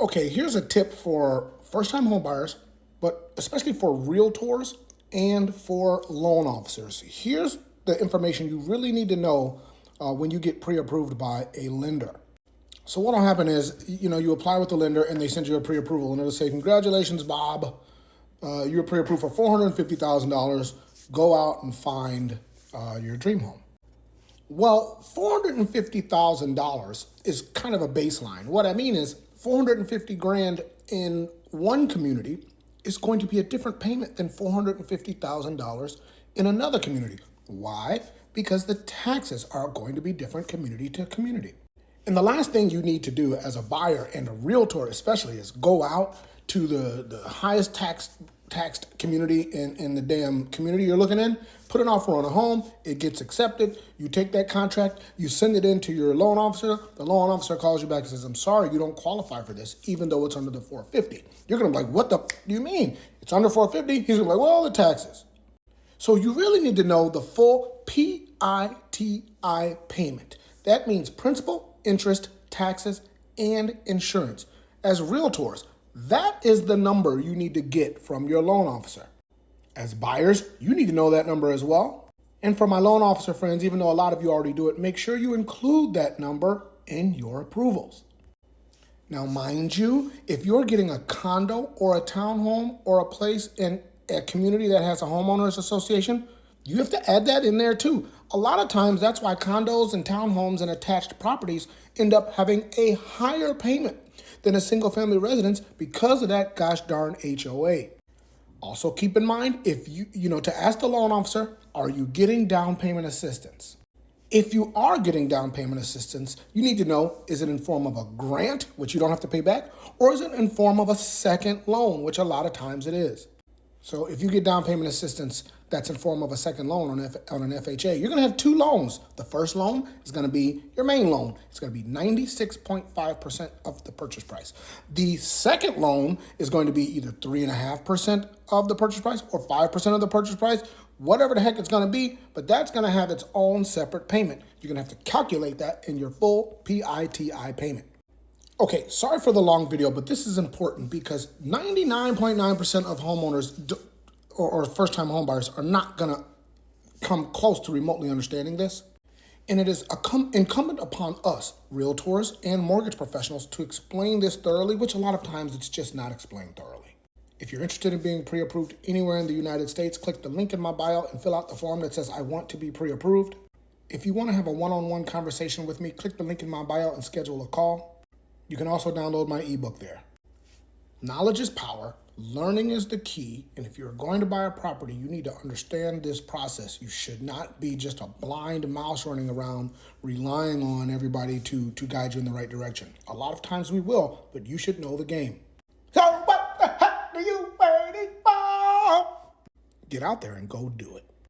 Okay, here's a tip for first-time homebuyers, but especially for realtors and for loan officers. Here's the information you really need to know when you get pre-approved by a lender. So what'll happen is, you apply with the lender and they send you a pre-approval and it'll say, congratulations, Bob, you're pre-approved for $450,000. Go out and find your dream home. Well, $450,000 is kind of a baseline. What I mean is 450 grand in one community is going to be a different payment than $450,000 in another community. Why? Because the taxes are going to be different community to community. And the last thing you need to do as a buyer and a realtor especially is go out to the highest taxed community in the damn community you're looking in, put an offer on a home, it gets accepted, you take that contract, you send it in to your loan officer, the loan officer calls you back and says, I'm sorry, you don't qualify for this, even though it's under the 450. You're gonna be like, what the do you mean? It's under 450? He's gonna be like, well, the taxes. So you really need to know the full PITI payment. That means principal, interest, taxes, and insurance. As realtors, that is the number you need to get from your loan officer. As buyers, you need to know that number as well. And for my loan officer friends, even though a lot of you already do it, make sure you include that number in your approvals. Now, mind you, if you're getting a condo or a townhome or a place in a community that has a homeowners association, you have to add that in there too. A lot of times, that's why condos and townhomes and attached properties end up having a higher payment than a single family residence because of that gosh darn HOA. Also keep in mind, if to ask the loan officer, are you getting down payment assistance? If you are getting down payment assistance, you need to know, is it in form of a grant, which you don't have to pay back, or is it in form of a second loan, which a lot of times it is. So if you get down payment assistance that's in form of a second loan on an FHA, you're gonna have two loans. The first loan is gonna be your main loan. It's gonna be 96.5% of the purchase price. The second loan is going to be either 3.5% of the purchase price or 5% of the purchase price, whatever the heck it's gonna be, but that's gonna have its own separate payment. You're gonna have to calculate that in your full PITI payment. Okay, sorry for the long video, but this is important because 99.9% of homeowners or first-time homebuyers are not gonna come close to remotely understanding this. And it is incumbent upon us, realtors and mortgage professionals, to explain this thoroughly, which a lot of times it's just not explained thoroughly. If you're interested in being pre-approved anywhere in the United States, click the link in my bio and fill out the form that says I want to be pre-approved. If you wanna have a one-on-one conversation with me, click the link in my bio and schedule a call. You can also download my ebook there. Knowledge is power, learning is the key, and if you're going to buy a property, you need to understand this process. You should not be just a blind mouse running around relying on everybody to guide you in the right direction. A lot of times we will, but you should know the game. So what the heck are you waiting for? Get out there and go do it.